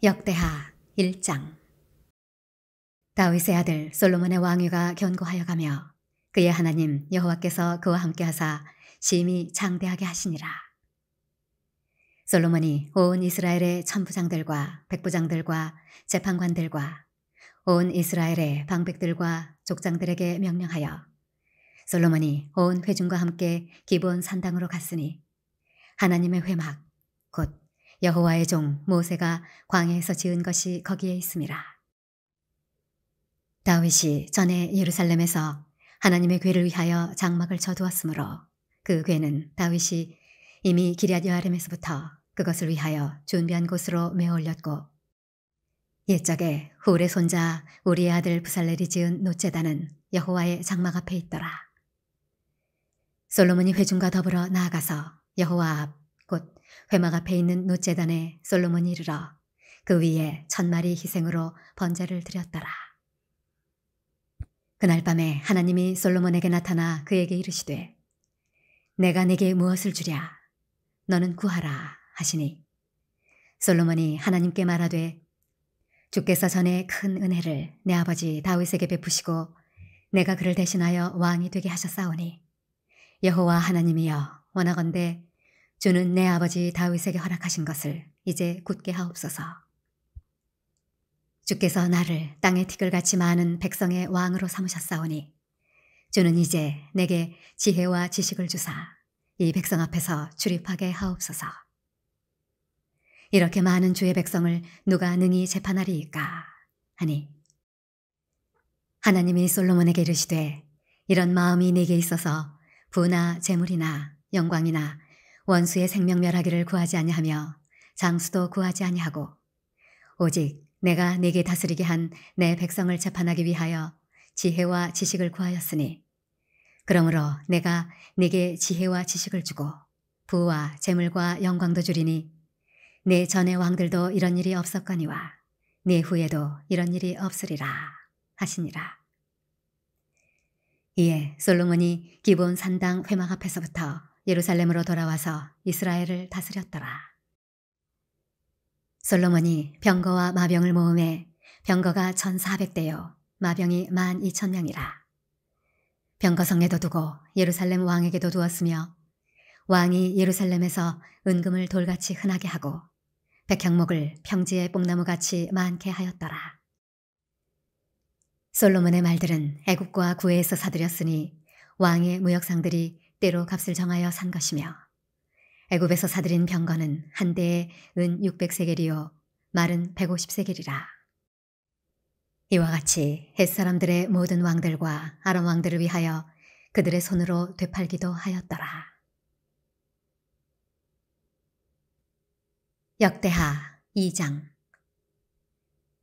역대하 1장. 다윗의 아들 솔로몬의 왕위가 견고하여 가며 그의 하나님 여호와께서 그와 함께 하사 심히 장대하게 하시니라. 솔로몬이 온 이스라엘의 천부장들과 백부장들과 재판관들과 온 이스라엘의 방백들과 족장들에게 명령하여 솔로몬이 온 회중과 함께 기브온 산당으로 갔으니 하나님의 회막 곧 여호와의 종 모세가 광야에서 지은 것이 거기에 있음이라. 다윗이 전에 예루살렘에서 하나님의 궤를 위하여 장막을 쳐두었으므로 그 궤는 다윗이 이미 기럇 여아림에서부터 그것을 위하여 준비한 곳으로 메어 올렸고, 옛적에 훌의 손자 우리의 아들 부살렐이 지은 놋제단은 여호와의 장막 앞에 있더라. 솔로몬이 회중과 더불어 나아가서 여호와 앞 곧 회막 앞에 있는 놋제단에 솔로몬이 이르러 그 위에 1000마리 희생으로 번제를 드렸더라. 그날 밤에 하나님이 솔로몬에게 나타나 그에게 이르시되 내가 네게 무엇을 주랴? 너는 구하라 하시니 솔로몬이 하나님께 말하되 주께서 전에 큰 은혜를 내 아버지 다윗에게 베푸시고 내가 그를 대신하여 왕이 되게 하셨사오니 여호와 하나님이여 원하건대 주는 내 아버지 다윗에게 허락하신 것을 이제 굳게 하옵소서. 주께서 나를 땅의 티끌같이 많은 백성의 왕으로 삼으셨사오니 주는 이제 내게 지혜와 지식을 주사 이 백성 앞에서 출입하게 하옵소서. 이렇게 많은 주의 백성을 누가 능히 재판하리이까 하니 하나님이 솔로몬에게 이르시되 이런 마음이 네게 있어서 부나 재물이나 영광이나 원수의 생명 멸하기를 구하지 아니하며 장수도 구하지 아니하고 오직 내가 네게 다스리게 한 내 백성을 재판하기 위하여 지혜와 지식을 구하였으니 그러므로 내가 네게 지혜와 지식을 주고 부와 재물과 영광도 주리니 네 전의 왕들도 이런 일이 없었거니와 네 후에도 이런 일이 없으리라 하시니라. 이에 솔로몬이 기브온 산당 회막 앞에서부터 예루살렘으로 돌아와서 이스라엘을 다스렸더라. 솔로몬이 병거와 마병을 모음해 병거가 1400대요 마병이 12,000명이라. 병거성에도 두고 예루살렘 왕에게도 두었으며 왕이 예루살렘에서 은금을 돌같이 흔하게 하고 백향목을 평지의 뽕나무같이 많게 하였더라. 솔로몬의 말들은 애굽과 구해에서 사들였으니 왕의 무역상들이 때로 값을 정하여 산 것이며 애굽에서 사들인 병거는 한 대에 은 600세겔이요 말은 150세겔이라. 이와 같이 헷사람들의 모든 왕들과 아람 왕들을 위하여 그들의 손으로 되팔기도 하였더라. 역대하 2장.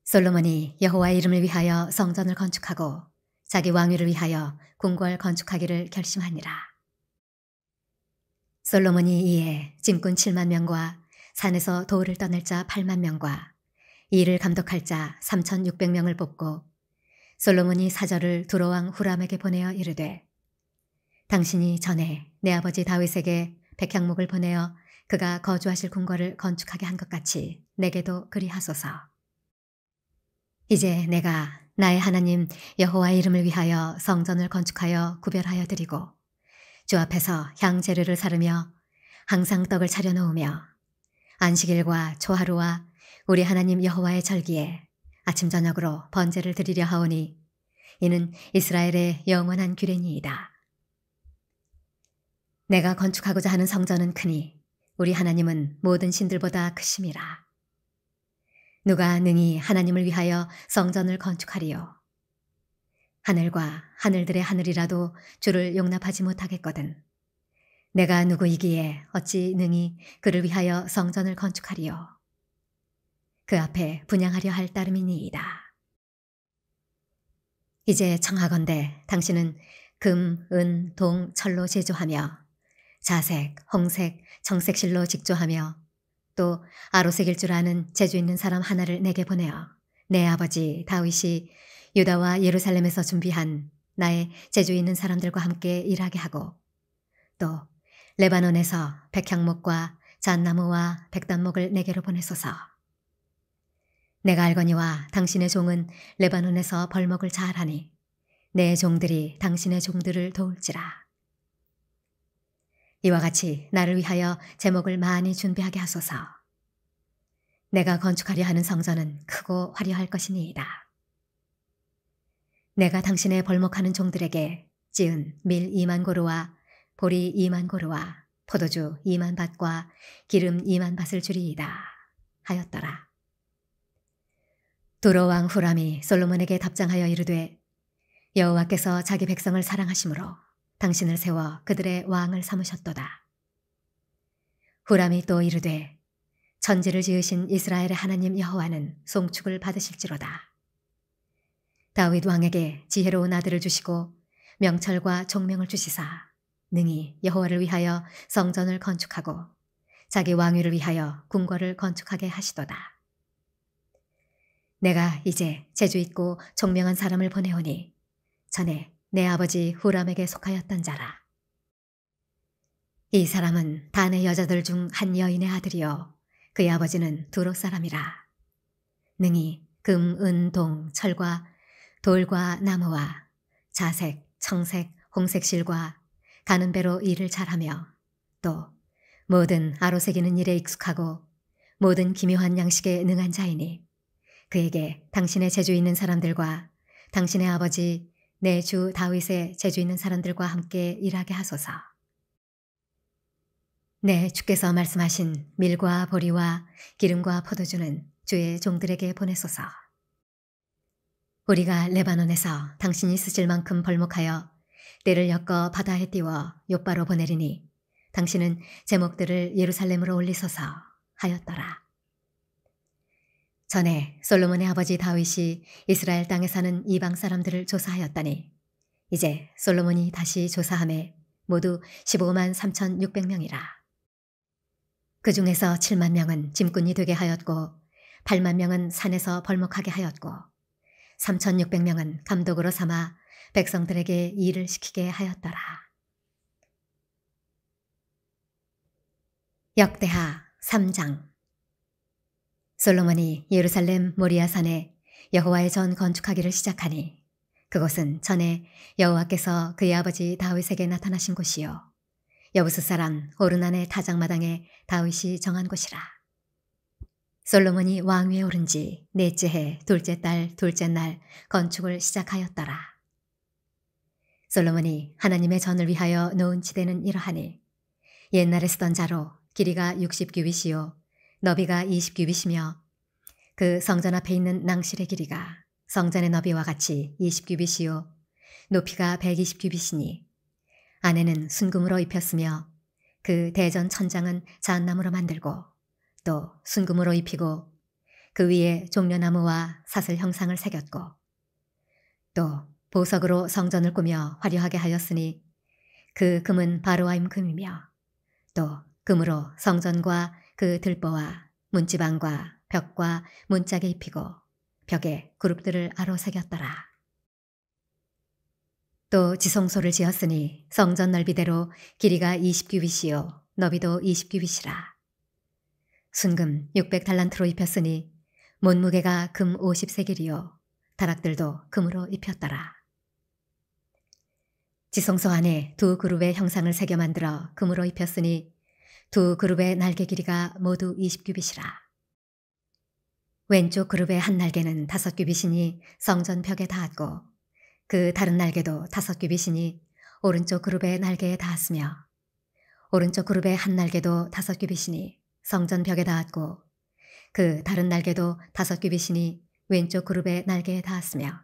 솔로몬이 여호와의 이름을 위하여 성전을 건축하고 자기 왕위를 위하여 궁궐 건축하기를 결심하니라. 솔로몬이 이에 짐꾼 7만 명과 산에서 돌을 떠낼 자 8만 명과 이를 감독할 자 3,600명을 뽑고 솔로몬이 사절을 두로왕 후람에게 보내어 이르되 당신이 전에 내 아버지 다윗에게 백향목을 보내어 그가 거주하실 궁궐을 건축하게 한 것 같이 내게도 그리하소서. 이제 내가 나의 하나님 여호와의 이름을 위하여 성전을 건축하여 구별하여 드리고 주 앞에서 향재료를 사르며 항상 떡을 차려 놓으며 안식일과 초하루와 우리 하나님 여호와의 절기에 아침 저녁으로 번제를 드리려 하오니 이는 이스라엘의 영원한 규례니이다. 내가 건축하고자 하는 성전은 크니 우리 하나님은 모든 신들보다 크심이라. 누가 능히 하나님을 위하여 성전을 건축하리요? 하늘과 하늘들의 하늘이라도 주를 용납하지 못하겠거든. 내가 누구이기에 어찌 능히 그를 위하여 성전을 건축하리요? 그 앞에 분향하려 할 따름이니이다. 이제 청하건대 당신은 금, 은, 동, 철로 제조하며 자색, 홍색, 청색실로 직조하며 또 아로색일 줄 아는 재주 있는 사람 하나를 내게 보내어 내 아버지 다윗이 유다와 예루살렘에서 준비한 나의 재주 있는 사람들과 함께 일하게 하고 또 레바논에서 백향목과 잣나무와 백단목을 내게로 보내소서. 내가 알거니와 당신의 종은 레바논에서 벌목을 잘하니 내 종들이 당신의 종들을 도울지라. 이와 같이 나를 위하여 제목을 많이 준비하게 하소서. 내가 건축하려 하는 성전은 크고 화려할 것이니이다. 내가 당신의 벌목하는 종들에게 찌은 밀 2만 고루와 보리 2만 고루와 포도주 2만 밭과 기름 2만 밭을 주리이다 하였더라. 두로 왕 후람이 솔로몬에게 답장하여 이르되 여호와께서 자기 백성을 사랑하심으로 당신을 세워 그들의 왕을 삼으셨도다. 후람이 또 이르되 천지를 지으신 이스라엘의 하나님 여호와는 송축을 받으실지로다. 다윗 왕에게 지혜로운 아들을 주시고 명철과 총명을 주시사 능히 여호와를 위하여 성전을 건축하고 자기 왕위를 위하여 궁궐을 건축하게 하시도다. 내가 이제 재주 있고 총명한 사람을 보내오니 전에 내 아버지 후람에게 속하였던 자라. 이 사람은 단의 여자들 중 한 여인의 아들이요 그의 아버지는 두로 사람이라. 능히 금, 은, 동, 철과 돌과 나무와 자색, 청색, 홍색 실과 가는 배로 일을 잘하며 또 모든 아로새기는 일에 익숙하고 모든 기묘한 양식에 능한 자이니 그에게 당신의 재주 있는 사람들과 당신의 아버지 내 주 다윗의 재주 있는 사람들과 함께 일하게 하소서. 내 주께서 말씀하신 밀과 보리와 기름과 포도주는 주의 종들에게 보내소서. 우리가 레바논에서 당신이 쓰실 만큼 벌목하여 때를 엮어 바다에 띄워 욥바로 보내리니 당신은 제목들을 예루살렘으로 올리소서 하였더라. 전에 솔로몬의 아버지 다윗이 이스라엘 땅에 사는 이방 사람들을 조사하였더니 이제 솔로몬이 다시 조사하매 모두 15만 3,600명이라. 그 중에서 7만 명은 짐꾼이 되게 하였고 8만 명은 산에서 벌목하게 하였고 3,600명은 감독으로 삼아 백성들에게 일을 시키게 하였더라. 역대하 3장. 솔로몬이 예루살렘 모리아산에 여호와의 전 건축하기를 시작하니 그곳은 전에 여호와께서 그의 아버지 다윗에게 나타나신 곳이요 여부스 사람 오르난의 타작마당에 다윗이 정한 곳이라. 솔로몬이 왕위에 오른 지 넷째 해 둘째 달 둘째 날 건축을 시작하였더라. 솔로몬이 하나님의 전을 위하여 놓은 지대는 이러하니 옛날에 쓰던 자로 길이가 60규빗이요 너비가 20규빗이며 그 성전 앞에 있는 낭실의 길이가 성전의 너비와 같이 20규빗이요 높이가 120규빗이니 안에는 순금으로 입혔으며 그 대전 천장은 잣나무로 만들고 또 순금으로 입히고 그 위에 종려나무와 사슬 형상을 새겼고 또 보석으로 성전을 꾸며 화려하게 하였으니 그 금은 바로아임 금이며 또 금으로 성전과 그 들보와 문지방과 벽과 문짝에 입히고 벽에 그룹들을 아로 새겼더라. 또 지성소를 지었으니 성전 넓이대로 길이가 20규빗이요 너비도 20규빗이라. 순금 600달란트로 입혔으니 못무게가 금 50세겔이요 다락들도 금으로 입혔더라. 지성소 안에 두 그룹의 형상을 새겨 만들어 금으로 입혔으니 두 그룹의 날개 길이가 모두 20규빗이라. 왼쪽 그룹의 한 날개는 5규빗이니 성전 벽에 닿았고 그 다른 날개도 5규빗이니 오른쪽 그룹의 날개에 닿았으며 오른쪽 그룹의 한 날개도 5규빗이니 성전 벽에 닿았고 그 다른 날개도 5규빗이니 왼쪽 그룹의 날개에 닿았으며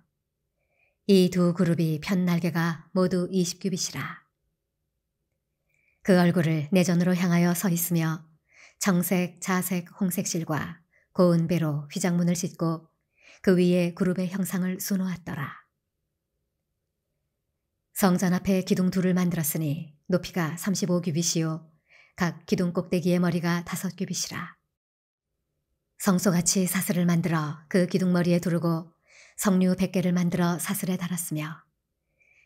이 두 그룹이 편 날개가 모두 20규빗이라. 그 얼굴을 내전으로 향하여 서 있으며 청색, 자색, 홍색 실과 고운 배로 휘장문을 싣고 그 위에 그룹의 형상을 수놓았더라. 성전 앞에 기둥 둘을 만들었으니 높이가 35규빗이요 각 기둥 꼭대기의 머리가 5규빗이라. 성소같이 사슬을 만들어 그 기둥머리에 두르고 석류 100개를 만들어 사슬에 달았으며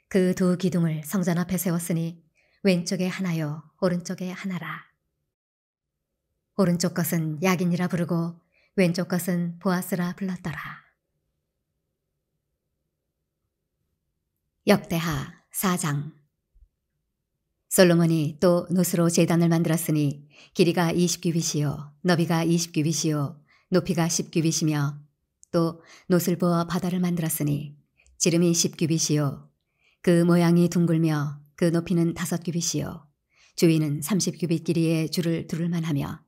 그 두 기둥을 성전 앞에 세웠으니 왼쪽에 하나요 오른쪽에 하나라. 오른쪽 것은 야긴이라 부르고 왼쪽 것은 보아스라 불렀더라. 역대하 4장. 솔로몬이 또 노스로 제단을 만들었으니 길이가 20규빗이요 너비가 20규빗이요 높이가 10규빗이며 또 노스를 부어 바다를 만들었으니 지름이 10규빗이요 그 모양이 둥글며 그 높이는 5규빗이요 주위는 30규빗 길이의 줄을 두를 만하며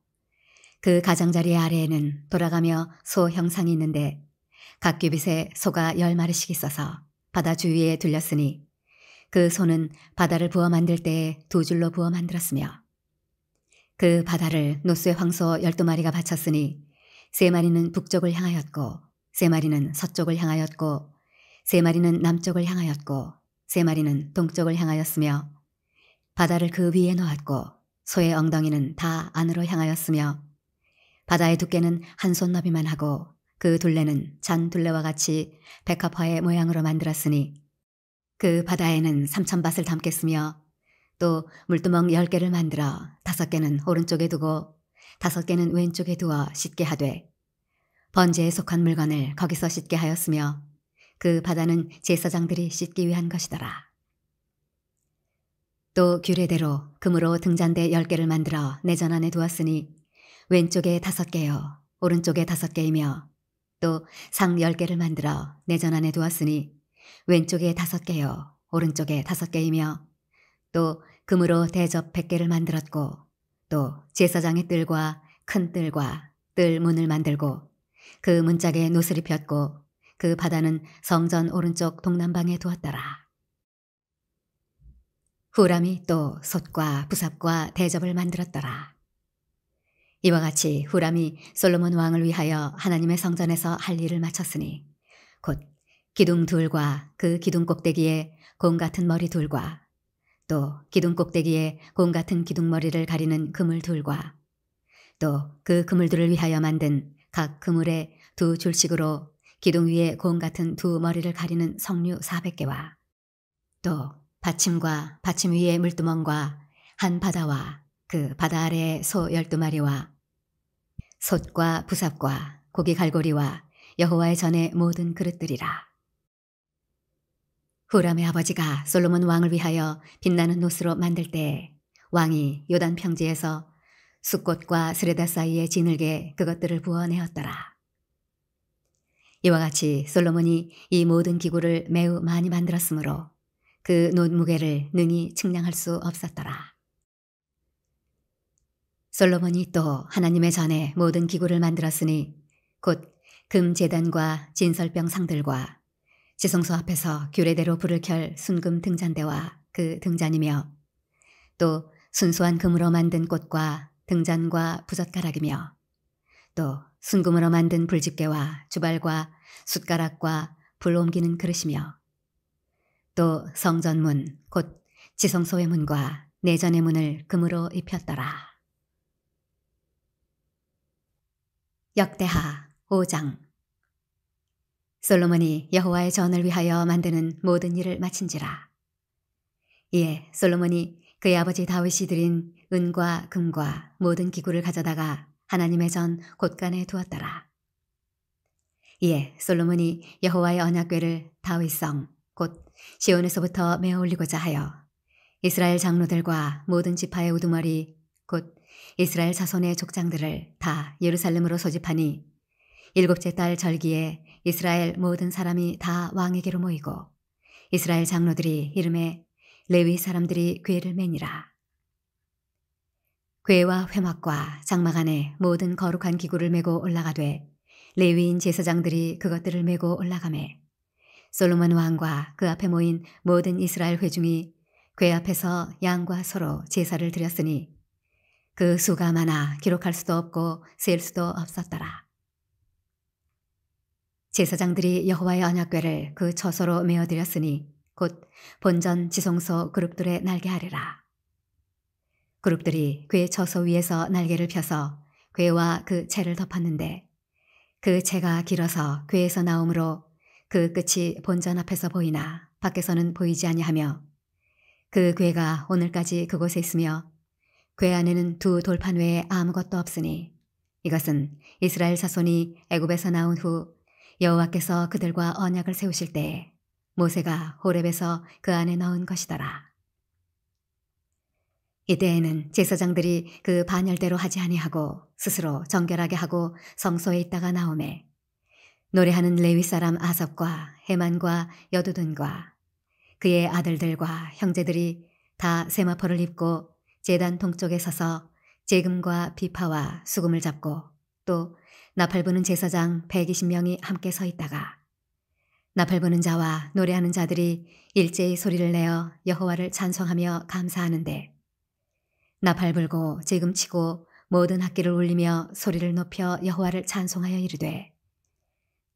그 가장자리 아래에는 돌아가며 소 형상이 있는데 각 규빗에 소가 10마리씩 있어서 바다 주위에 둘렸으니 그 소는 바다를 부어 만들 때에 2줄로 부어 만들었으며 그 바다를 노스의 황소 12마리가 바쳤으니 3마리는 북쪽을 향하였고 3마리는 서쪽을 향하였고 3마리는 남쪽을 향하였고 3마리는 동쪽을 향하였으며 바다를 그 위에 놓았고 소의 엉덩이는 다 안으로 향하였으며 바다의 두께는 한 손 너비만 하고 그 둘레는 잔 둘레와 같이 백합화의 모양으로 만들었으니 그 바다에는 3,000밭을 담겠으며 또 물두멍 10개를 만들어 5개는 오른쪽에 두고 5개는 왼쪽에 두어 씻게 하되 번제에 속한 물건을 거기서 씻게 하였으며 그 바다는 제사장들이 씻기 위한 것이더라. 또 규례대로 금으로 등잔대 10개를 만들어 내전 안에 두었으니 왼쪽에 5개요 오른쪽에 5개이며 또 상 10개를 만들어 내전 안에 두었으니 왼쪽에 5개요 오른쪽에 5개이며 또 금으로 대접 100개를 만들었고 또 제사장의 뜰과 큰 뜰과 뜰 문을 만들고 그 문짝에 노슬이 폈고 그 바다는 성전 오른쪽 동남방에 두었더라. 후람이 또 솥과 부삽과 대접을 만들었더라. 이와 같이 후람이 솔로몬 왕을 위하여 하나님의 성전에서 할 일을 마쳤으니 곧 기둥 둘과 그 기둥 꼭대기에 공 같은 머리 둘과 또 기둥 꼭대기에 공 같은 기둥머리를 가리는 그물 둘과 또 그 그물들을 위하여 만든 각 그물에 2줄씩으로 기둥 위에 공 같은 2머리를 가리는 석류 400개와 또 받침과 받침 위에 물두멍과 한 바다와 그 바다 아래에 소 12마리와 솥과 부삽과 고기 갈고리와 여호와의 전의 모든 그릇들이라. 후람의 아버지가 솔로몬 왕을 위하여 빛나는 노스로 만들 때에 왕이 요단 평지에서 숫꽃과 스레다 사이에 지늘게 그것들을 부어내었더라. 이와 같이 솔로몬이 이 모든 기구를 매우 많이 만들었으므로 그 놋 무게를 능히 측량할 수 없었더라. 솔로몬이 또 하나님의 전에 모든 기구를 만들었으니 곧 금제단과 진설병 상들과 지성소 앞에서 규례대로 불을 켤 순금 등잔대와 그 등잔이며 또 순수한 금으로 만든 꽃과 등잔과 부젓가락이며 또 순금으로 만든 불집게와 주발과 숟가락과 불 옮기는 그릇이며 또 성전문 곧 지성소의 문과 내전의 문을 금으로 입혔더라. 역대하 5장. 솔로몬이 여호와의 전을 위하여 만드는 모든 일을 마친지라. 이에 솔로몬이 그의 아버지 다윗이 드린 은과 금과 모든 기구를 가져다가 하나님의 전 곳간에 두었더라. 이에 솔로몬이 여호와의 언약궤를 다윗성 곧 시온에서부터 메어 올리고자 하여 이스라엘 장로들과 모든 지파의 우두머리 곧 이스라엘 자손의 족장들을 다 예루살렘으로 소집하니 7째 달 절기에 이스라엘 모든 사람이 다 왕에게로 모이고 이스라엘 장로들이 이름에 레위 사람들이 궤를 매니라. 궤와 회막과 장막 안에 모든 거룩한 기구를 메고 올라가되 레위인 제사장들이 그것들을 메고 올라가매 솔로몬 왕과 그 앞에 모인 모든 이스라엘 회중이 궤 앞에서 양과 소로 제사를 드렸으니 그 수가 많아 기록할 수도 없고 셀 수도 없었더라. 제사장들이 여호와의 언약궤를 그 처소로 메어드렸으니 곧 본전 지성소 그룹들에 날게 하리라. 그룹들이 궤 처소 위에서 날개를 펴서 궤와 그 채를 덮었는데 그 채가 길어서 궤에서 나오므로 그 끝이 본전 앞에서 보이나 밖에서는 보이지 아니하며 그 궤가 오늘까지 그곳에 있으며 궤 안에는 2 돌판 외에 아무것도 없으니 이것은 이스라엘 자손이 애굽에서 나온 후 여호와께서 그들과 언약을 세우실 때에 모세가 호렙에서 그 안에 넣은 것이더라. 이때에는 제사장들이 그 반열대로 하지 아니하고 스스로 정결하게 하고 성소에 있다가 나오매 노래하는 레위 사람 아삽과 헤만과 여두둔과 그의 아들들과 형제들이 다 세마포를 입고 제단 동쪽에 서서 재금과 비파와 수금을 잡고 또 나팔 부는 제사장 120명이 함께 서 있다가 나팔 부는 자와 노래하는 자들이 일제히 소리를 내어 여호와를 찬송하며 감사하는데 나팔 불고 재금 치고 모든 악기를 울리며 소리를 높여 여호와를 찬송하여 이르되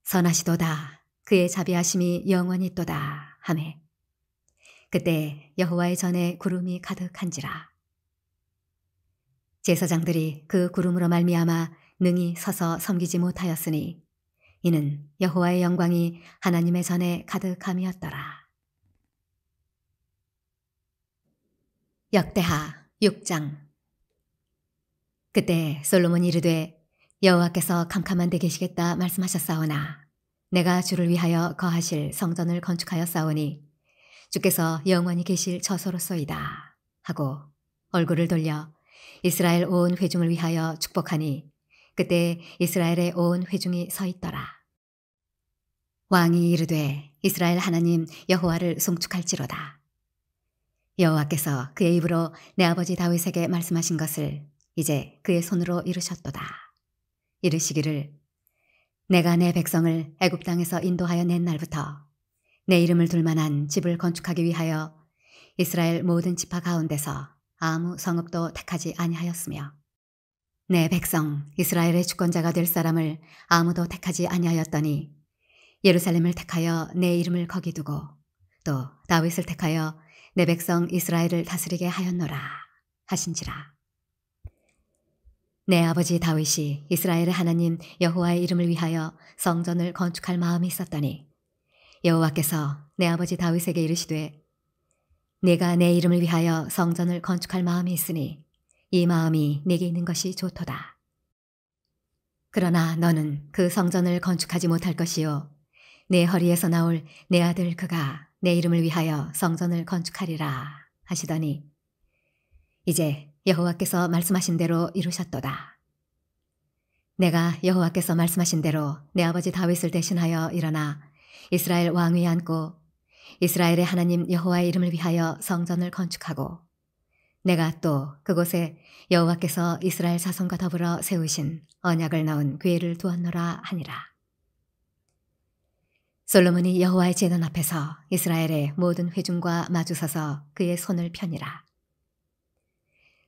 선하시도다 그의 자비하심이 영원히 있도다 하매 그때 여호와의 전에 구름이 가득한지라. 제사장들이 그 구름으로 말미암아 능히 서서 섬기지 못하였으니 이는 여호와의 영광이 하나님의 전에 가득함이었더라. 역대하 6장. 그때 솔로몬이 이르되 여호와께서 캄캄한 데 계시겠다 말씀하셨사오나 내가 주를 위하여 거하실 성전을 건축하였사오니 주께서 영원히 계실 처소로소이다 하고 얼굴을 돌려 이스라엘 온 회중을 위하여 축복하니 그때 이스라엘의 온 회중이 서 있더라. 왕이 이르되 이스라엘 하나님 여호와를 송축할지로다. 여호와께서 그의 입으로 내 아버지 다윗에게 말씀하신 것을 이제 그의 손으로 이루셨도다. 이르시기를 내가 내 백성을 애굽 땅에서 인도하여 낸 날부터 내 이름을 둘 만한 집을 건축하기 위하여 이스라엘 모든 지파 가운데서 아무 성읍도 택하지 아니하였으며 내 백성 이스라엘의 주권자가 될 사람을 아무도 택하지 아니하였더니 예루살렘을 택하여 내 이름을 거기 두고 또 다윗을 택하여 내 백성 이스라엘을 다스리게 하였노라 하신지라. 내 아버지 다윗이 이스라엘의 하나님 여호와의 이름을 위하여 성전을 건축할 마음이 있었더니 여호와께서 내 아버지 다윗에게 이르시되 내가 내 이름을 위하여 성전을 건축할 마음이 있으니 이 마음이 내게 있는 것이 좋도다. 그러나 너는 그 성전을 건축하지 못할 것이요 내 허리에서 나올 내 아들 그가 내 이름을 위하여 성전을 건축하리라 하시더니 이제 여호와께서 말씀하신 대로 이루셨도다. 내가 여호와께서 말씀하신 대로 내 아버지 다윗을 대신하여 일어나 이스라엘 왕위에 앉고 이스라엘의 하나님 여호와의 이름을 위하여 성전을 건축하고 내가 또 그곳에 여호와께서 이스라엘 자손과 더불어 세우신 언약을 넣은 궤를 두었노라 하니라. 솔로몬이 여호와의 제단 앞에서 이스라엘의 모든 회중과 마주서서 그의 손을 펴니라.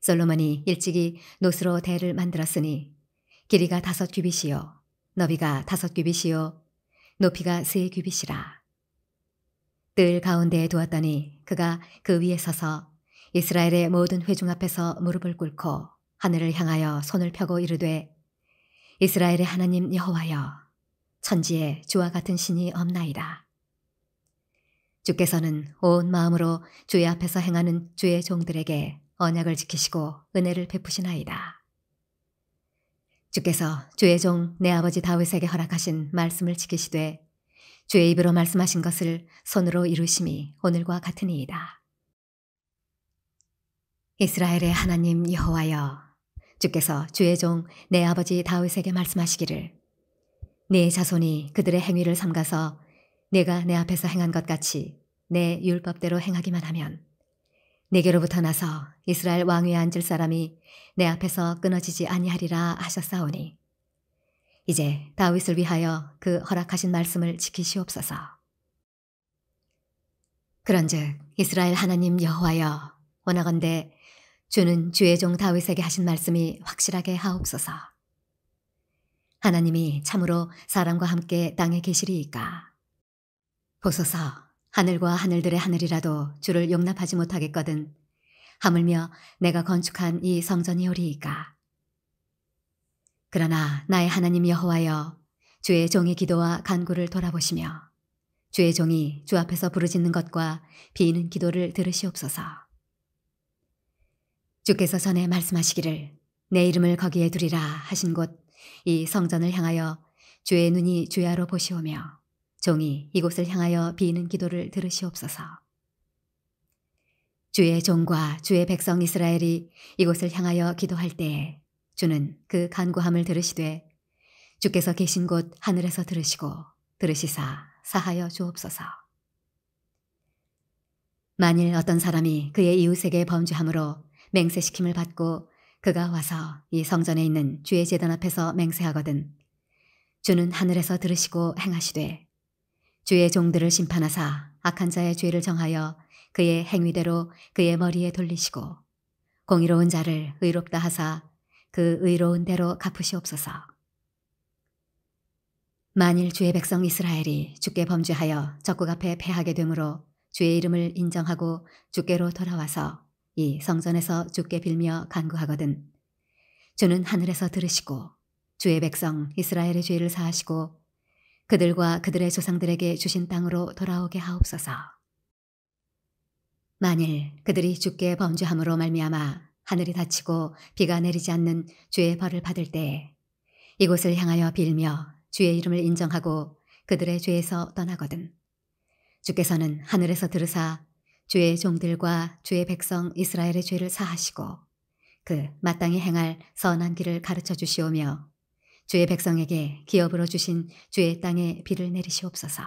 솔로몬이 일찍이 노스로 대를 만들었으니 길이가 5규빗이요 너비가 5규빗이요 높이가 3규빗이라. 뜰 가운데에 두었더니 그가 그 위에 서서 이스라엘의 모든 회중 앞에서 무릎을 꿇고 하늘을 향하여 손을 펴고 이르되 이스라엘의 하나님 여호와여 천지에 주와 같은 신이 없나이다. 주께서는 온 마음으로 주의 앞에서 행하는 주의 종들에게 언약을 지키시고 은혜를 베푸시나이다. 주께서 주의 종 내 아버지 다윗에게 허락하신 말씀을 지키시되 주의 입으로 말씀하신 것을 손으로 이루심이 오늘과 같으니이다. 이스라엘의 하나님 여호와여 주께서 주의 종 내 아버지 다윗에게 말씀하시기를 네 자손이 그들의 행위를 삼가서 내가 내 앞에서 행한 것 같이 내 율법대로 행하기만 하면 내게로부터 나서 이스라엘 왕위에 앉을 사람이 내 앞에서 끊어지지 아니하리라 하셨사오니 이제 다윗을 위하여 그 허락하신 말씀을 지키시옵소서. 그런즉 이스라엘 하나님 여호와여 원하건대 주는 주의 종 다윗에게 하신 말씀이 확실하게 하옵소서. 하나님이 참으로 사람과 함께 땅에 계시리이까. 보소서 하늘과 하늘들의 하늘이라도 주를 용납하지 못하겠거든 하물며 내가 건축한 이 성전이오리이까. 그러나 나의 하나님 여호와여 주의 종의 기도와 간구를 돌아보시며 주의 종이 주 앞에서 부르짖는 것과 비는 기도를 들으시옵소서. 주께서 전에 말씀하시기를 내 이름을 거기에 두리라 하신 곳 이 성전을 향하여 주의 눈이 주야로 보시오며 종이 이곳을 향하여 비는 기도를 들으시옵소서. 주의 종과 주의 백성 이스라엘이 이곳을 향하여 기도할 때에 주는 그 간구함을 들으시되 주께서 계신 곳 하늘에서 들으시고 들으시사 사하여 주옵소서. 만일 어떤 사람이 그의 이웃에게 범죄함으로 맹세시킴을 받고 그가 와서 이 성전에 있는 주의 제단 앞에서 맹세하거든 주는 하늘에서 들으시고 행하시되 주의 종들을 심판하사 악한 자의 죄를 정하여 그의 행위대로 그의 머리에 돌리시고 공의로운 자를 의롭다 하사 그 의로운 대로 갚으시옵소서. 만일 주의 백성 이스라엘이 주께 범죄하여 적국 앞에 패하게 되므로 주의 이름을 인정하고 주께로 돌아와서 이 성전에서 주께 빌며 간구하거든 주는 하늘에서 들으시고 주의 백성 이스라엘의 죄를 사하시고 그들과 그들의 조상들에게 주신 땅으로 돌아오게 하옵소서. 만일 그들이 주께 범죄함으로 말미암아 하늘이 닫히고 비가 내리지 않는 주의 벌을 받을 때에 이곳을 향하여 빌며 주의 이름을 인정하고 그들의 죄에서 떠나거든 주께서는 하늘에서 들으사 주의 종들과 주의 백성 이스라엘의 죄를 사하시고 그 마땅히 행할 선한 길을 가르쳐 주시오며 주의 백성에게 기업으로 주신 주의 땅에 비를 내리시옵소서.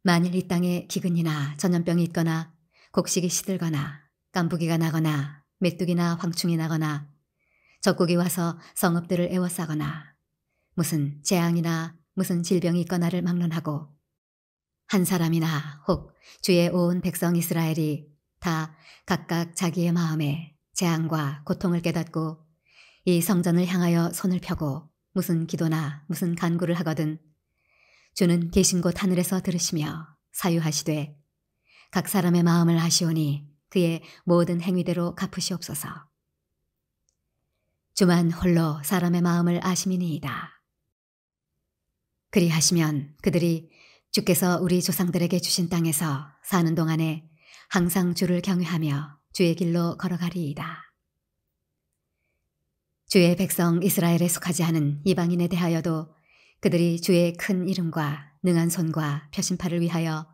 만일 이 땅에 기근이나 전염병이 있거나 곡식이 시들거나 깐부기가 나거나 메뚜기나 황충이 나거나 적국이 와서 성읍들을 에워싸거나 무슨 재앙이나 무슨 질병이 있거나를 막론하고 한 사람이나 혹 주의 온 백성 이스라엘이 다 각각 자기의 마음에 재앙과 고통을 깨닫고 이 성전을 향하여 손을 펴고 무슨 기도나 무슨 간구를 하거든 주는 계신 곳 하늘에서 들으시며 사유하시되 각 사람의 마음을 아시오니 그의 모든 행위대로 갚으시옵소서. 주만 홀로 사람의 마음을 아심이니이다. 그리하시면 그들이 주께서 우리 조상들에게 주신 땅에서 사는 동안에 항상 주를 경외하며 주의 길로 걸어가리이다. 주의 백성 이스라엘에 속하지 않은 이방인에 대하여도 그들이 주의 큰 이름과 능한 손과 표심팔을 위하여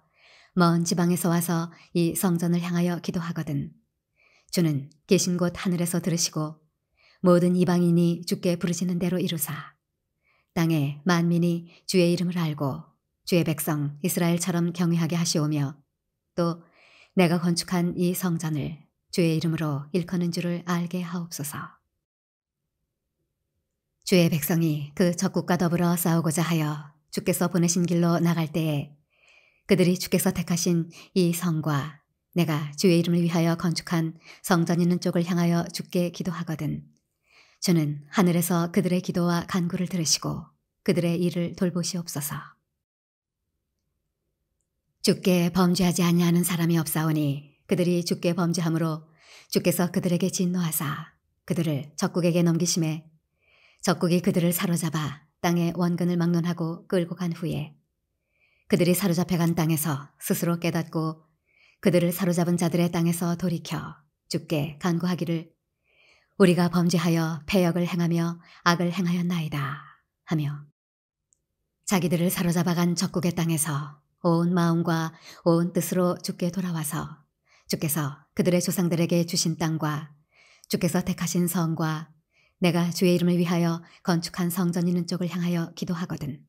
먼 지방에서 와서 이 성전을 향하여 기도하거든 주는 계신 곳 하늘에서 들으시고 모든 이방인이 주께 부르짖는 대로 이루사 땅의 만민이 주의 이름을 알고 주의 백성 이스라엘처럼 경외하게 하시오며 또 내가 건축한 이 성전을 주의 이름으로 일컫는 줄을 알게 하옵소서. 주의 백성이 그 적국과 더불어 싸우고자 하여 주께서 보내신 길로 나갈 때에 그들이 주께서 택하신 이 성과 내가 주의 이름을 위하여 건축한 성전 있는 쪽을 향하여 주께 기도하거든 주는 하늘에서 그들의 기도와 간구를 들으시고 그들의 일을 돌보시옵소서. 주께 범죄하지 아니하는 사람이 없사오니 그들이 주께 범죄함으로 주께서 그들에게 진노하사 그들을 적국에게 넘기심에 적국이 그들을 사로잡아 땅의 원근을 막론하고 끌고 간 후에 그들이 사로잡혀 간 땅에서 스스로 깨닫고 그들을 사로잡은 자들의 땅에서 돌이켜 주께 간구하기를 우리가 범죄하여 패역을 행하며 악을 행하였나이다 하며 자기들을 사로잡아 간 적국의 땅에서 온 마음과 온 뜻으로 주께 돌아와서 주께서 그들의 조상들에게 주신 땅과 주께서 택하신 성과 내가 주의 이름을 위하여 건축한 성전 있는 쪽을 향하여 기도하거든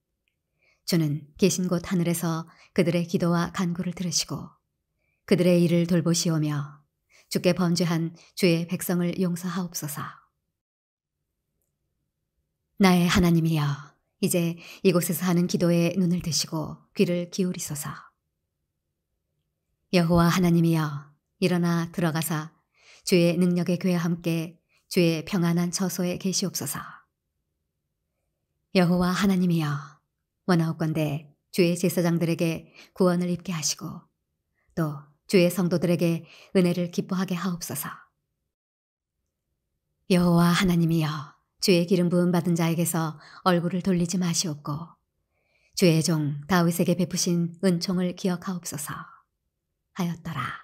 주는 계신 곳 하늘에서 그들의 기도와 간구를 들으시고 그들의 일을 돌보시오며 주께 범죄한 주의 백성을 용서하옵소서. 나의 하나님이여 이제 이곳에서 하는 기도에 눈을 드시고 귀를 기울이소서. 여호와 하나님이여 일어나 들어가사 주의 능력의 교회와 함께 주의 평안한 처소에 계시옵소서. 여호와 하나님이여 원하옵건대 주의 제사장들에게 구원을 입게 하시고 또 주의 성도들에게 은혜를 기뻐하게 하옵소서. 여호와 하나님이여 주의 기름 부음 받은 자에게서 얼굴을 돌리지 마시옵고 주의 종 다윗에게 베푸신 은총을 기억하옵소서 하였더라.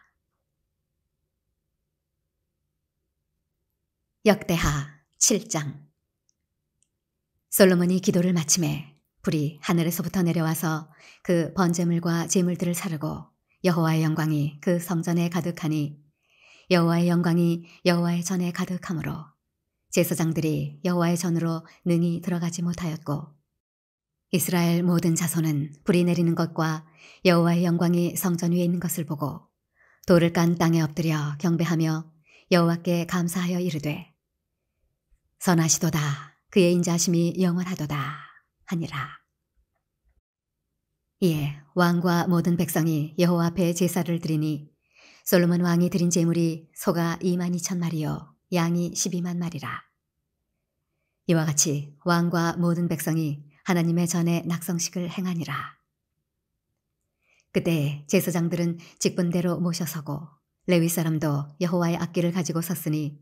역대하 7장. 솔로몬이 기도를 마침에 불이 하늘에서부터 내려와서 그 번제물과 제물들을 사르고 여호와의 영광이 그 성전에 가득하니 여호와의 영광이 여호와의 전에 가득하므로 제사장들이 여호와의 전으로 능히 들어가지 못하였고 이스라엘 모든 자손은 불이 내리는 것과 여호와의 영광이 성전 위에 있는 것을 보고 돌을 깐 땅에 엎드려 경배하며 여호와께 감사하여 이르되 선하시도다 그의 인자하심이 영원하도다 하니라. 이에 왕과 모든 백성이 여호와 앞에 제사를 드리니 솔로몬 왕이 드린 제물이 소가 22,000마리요 양이 12만 마리라. 이와 같이 왕과 모든 백성이 하나님의 전에 낙성식을 행하니라. 그때 제사장들은 직분대로 모셔서고 레위 사람도 여호와의 악기를 가지고 섰으니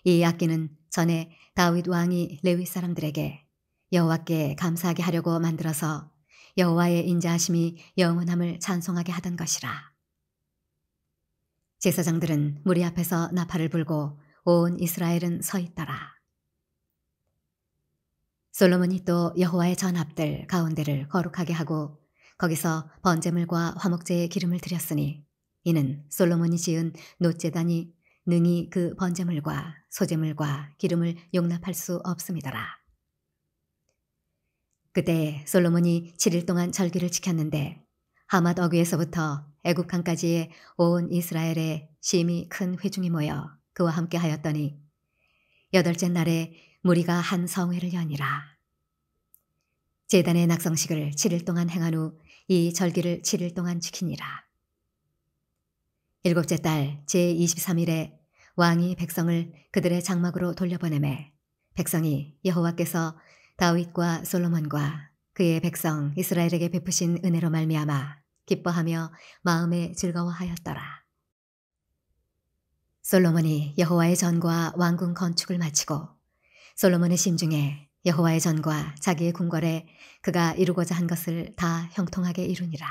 이 악기는 전에 다윗 왕이 레위 사람들에게 여호와께 감사하게 하려고 만들어서 여호와의 인자하심이 영원함을 찬송하게 하던 것이라. 제사장들은 무리 앞에서 나팔을 불고 온 이스라엘은 서 있더라. 솔로몬이 또 여호와의 전 앞들 가운데를 거룩하게 하고 거기서 번제물과 화목제의 기름을 드렸으니 이는 솔로몬이 지은 놋제단이 능히 그 번제물과 소제물과 기름을 용납할 수 없음이더라. 그때 솔로몬이 7일 동안 절기를 지켰는데 하맛 어귀에서부터 애굽강까지의 온 이스라엘에 심히 큰 회중이 모여 그와 함께 하였더니 8째 날에 무리가 한 성회를 여니라. 제단의 낙성식을 7일 동안 행한 후 이 절기를 7일 동안 지키니라. 7째 달 제23일에 왕이 백성을 그들의 장막으로 돌려보내매 백성이 여호와께서 다윗과 솔로몬과 그의 백성 이스라엘에게 베푸신 은혜로 말미암아 기뻐하며 마음에 즐거워하였더라. 솔로몬이 여호와의 전과 왕궁 건축을 마치고 솔로몬의 심중에 여호와의 전과 자기의 궁궐에 그가 이루고자 한 것을 다 형통하게 이루니라.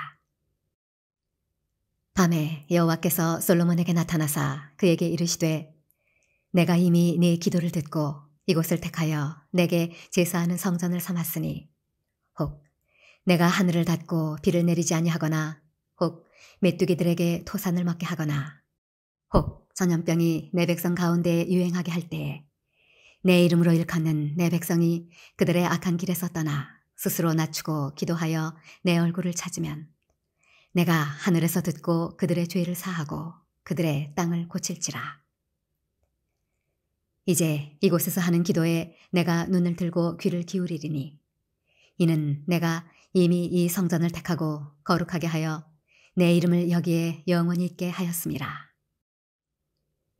밤에 여호와께서 솔로몬에게 나타나사 그에게 이르시되 내가 이미 네 기도를 듣고 이곳을 택하여 내게 제사하는 성전을 삼았으니 혹 내가 하늘을 닫고 비를 내리지 아니하거나 혹 메뚜기들에게 토산을 먹게 하거나 혹 전염병이 내 백성 가운데 유행하게 할 때에 내 이름으로 일컫는 내 백성이 그들의 악한 길에서 떠나 스스로 낮추고 기도하여 내 얼굴을 찾으면 내가 하늘에서 듣고 그들의 죄를 사하고 그들의 땅을 고칠지라. 이제 이곳에서 하는 기도에 내가 눈을 들고 귀를 기울이리니 이는 내가 이미 이 성전을 택하고 거룩하게 하여 내 이름을 여기에 영원히 있게 하였음이라.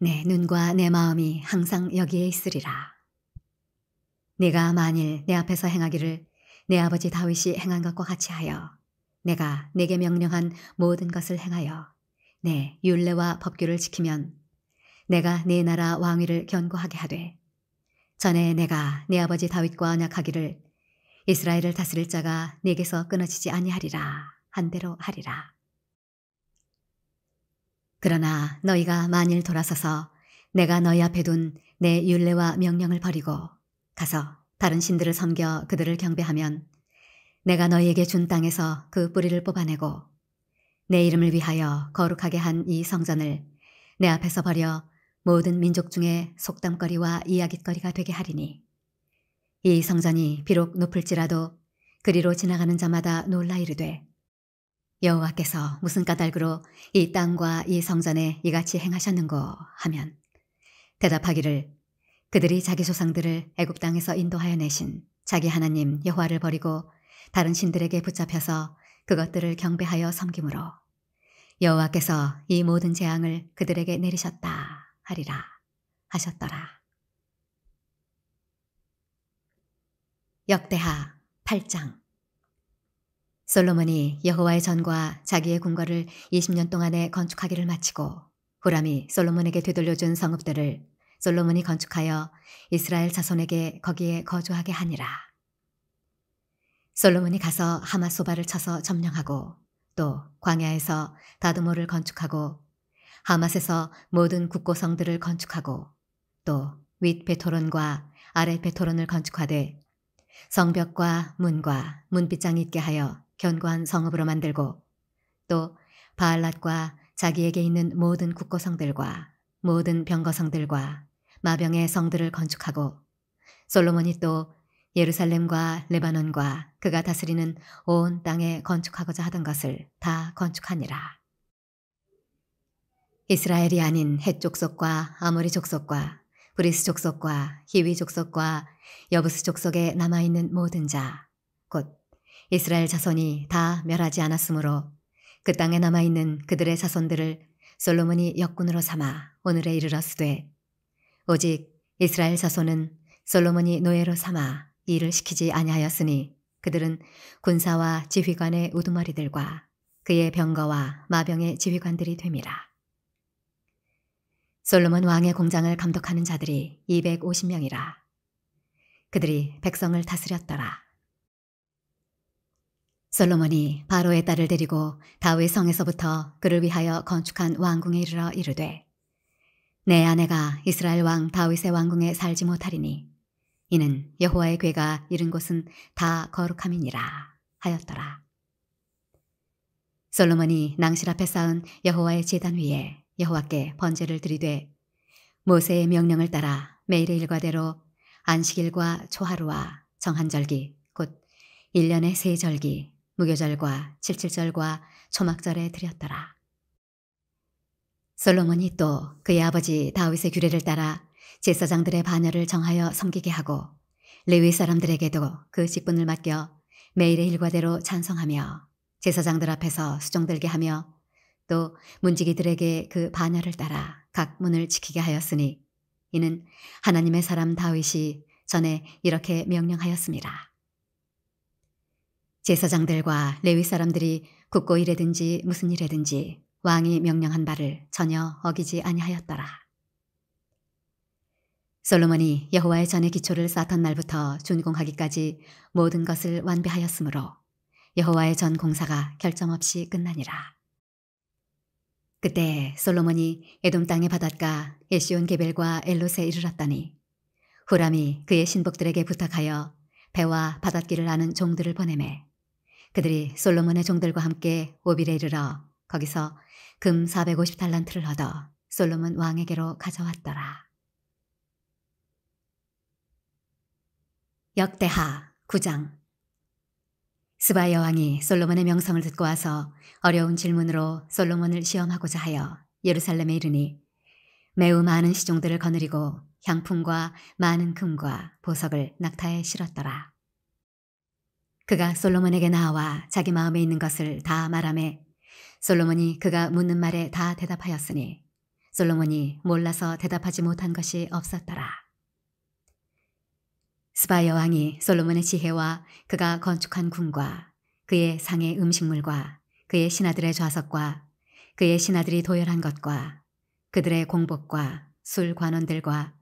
내 눈과 내 마음이 항상 여기에 있으리라. 네가 만일 내 앞에서 행하기를 내 아버지 다윗이 행한 것과 같이 하여 내가 네게 명령한 모든 것을 행하여 내 율례와 법규를 지키면 내가 네 나라 왕위를 견고하게 하되 전에 내가 네 아버지 다윗과 언약하기를 이스라엘을 다스릴 자가 네게서 끊어지지 아니하리라 한 대로 하리라. 그러나 너희가 만일 돌아서서 내가 너희 앞에 둔 내 율례와 명령을 버리고 가서 다른 신들을 섬겨 그들을 경배하면 내가 너희에게 준 땅에서 그 뿌리를 뽑아내고 내 이름을 위하여 거룩하게 한 이 성전을 내 앞에서 버려 모든 민족 중에 속담거리와 이야깃거리가 되게 하리니 이 성전이 비록 높을지라도 그리로 지나가는 자마다 놀라 이르되 여호와께서 무슨 까닭으로 이 땅과 이 성전에 이같이 행하셨는고 하면 대답하기를 그들이 자기 조상들을 애굽 땅에서 인도하여 내신 자기 하나님 여호와를 버리고 다른 신들에게 붙잡혀서 그것들을 경배하여 섬김으로 여호와께서 이 모든 재앙을 그들에게 내리셨다 하리라 하셨더라. 역대하 8장. 솔로몬이 여호와의 전과 자기의 궁궐을 20년 동안에 건축하기를 마치고 후람이 솔로몬에게 되돌려준 성읍들을 솔로몬이 건축하여 이스라엘 자손에게 거기에 거주하게 하니라. 솔로몬이 가서 하맛소바를 쳐서 점령하고 또 광야에서 다드모를 건축하고 하맛에서 모든 국고성들을 건축하고 또 윗 베토론과 아래 베토론을 건축하되 성벽과 문과 문빗장이 있게 하여 견고한 성읍으로 만들고 또 바알랏과 자기에게 있는 모든 국고성들과 모든 병거성들과 마병의 성들을 건축하고 솔로몬이 또 예루살렘과 레바논과 그가 다스리는 온 땅에 건축하고자 하던 것을 다 건축하니라. 이스라엘이 아닌 헷 족속과 아모리 족속과 브리스 족속과 히위 족속과 여부스 족속에 남아있는 모든 자, 곧 이스라엘 자손이 다 멸하지 않았으므로 그 땅에 남아있는 그들의 자손들을 솔로몬이 역군으로 삼아 오늘에 이르렀으되 오직 이스라엘 자손은 솔로몬이 노예로 삼아 일을 시키지 아니하였으니 그들은 군사와 지휘관의 우두머리들과 그의 병거와 마병의 지휘관들이 됨이라. 솔로몬 왕의 공장을 감독하는 자들이 250명이라. 그들이 백성을 다스렸더라. 솔로몬이 바로의 딸을 데리고 다윗 성에서부터 그를 위하여 건축한 왕궁에 이르러 이르되 내 아내가 이스라엘 왕 다윗의 왕궁에 살지 못하리니 이는 여호와의 궤가 이른 곳은 다 거룩함이니라 하였더라. 솔로몬이 낭실 앞에 쌓은 여호와의 제단 위에 여호와께 번제를 드리되 모세의 명령을 따라 매일의 일과대로 안식일과 초하루와 정한절기 곧 1년의 세 절기 무교절과 칠칠절과 초막절에 드렸더라. 솔로몬이 또 그의 아버지 다윗의 규례를 따라 제사장들의 반열을 정하여 섬기게 하고 레위 사람들에게도 그 직분을 맡겨 매일의 일과대로 찬송하며 제사장들 앞에서 수종들게 하며 또 문지기들에게 그 반열을 따라 각 문을 지키게 하였으니 이는 하나님의 사람 다윗이 전에 이렇게 명령하였습니다. 제사장들과 레위 사람들이 국고 일에든지 무슨 일에든지 왕이 명령한 바를 전혀 어기지 아니하였더라. 솔로몬이 여호와의 전의 기초를 쌓던 날부터 준공하기까지 모든 것을 완비하였으므로 여호와의 전 공사가 결점 없이 끝나니라. 그때 솔로몬이 에돔 땅의 바닷가 에시온 게벨과 엘롯에 이르렀더니 후람이 그의 신복들에게 부탁하여 배와 바닷길을 아는 종들을 보내매 그들이 솔로몬의 종들과 함께 오빌에 이르러 거기서 금 450달란트를 얻어 솔로몬 왕에게로 가져왔더라. 역대하 9장. 스바 여왕이 솔로몬의 명성을 듣고 와서 어려운 질문으로 솔로몬을 시험하고자 하여 예루살렘에 이르니 매우 많은 시종들을 거느리고 향품과 많은 금과 보석을 낙타에 실었더라. 그가 솔로몬에게 나와 자기 마음에 있는 것을 다 말하매 솔로몬이 그가 묻는 말에 다 대답하였으니 솔로몬이 몰라서 대답하지 못한 것이 없었더라. 스바 여왕이 솔로몬의 지혜와 그가 건축한 궁과 그의 상의 음식물과 그의 신하들의 좌석과 그의 신하들이 도열한 것과 그들의 공복과 술 관원들과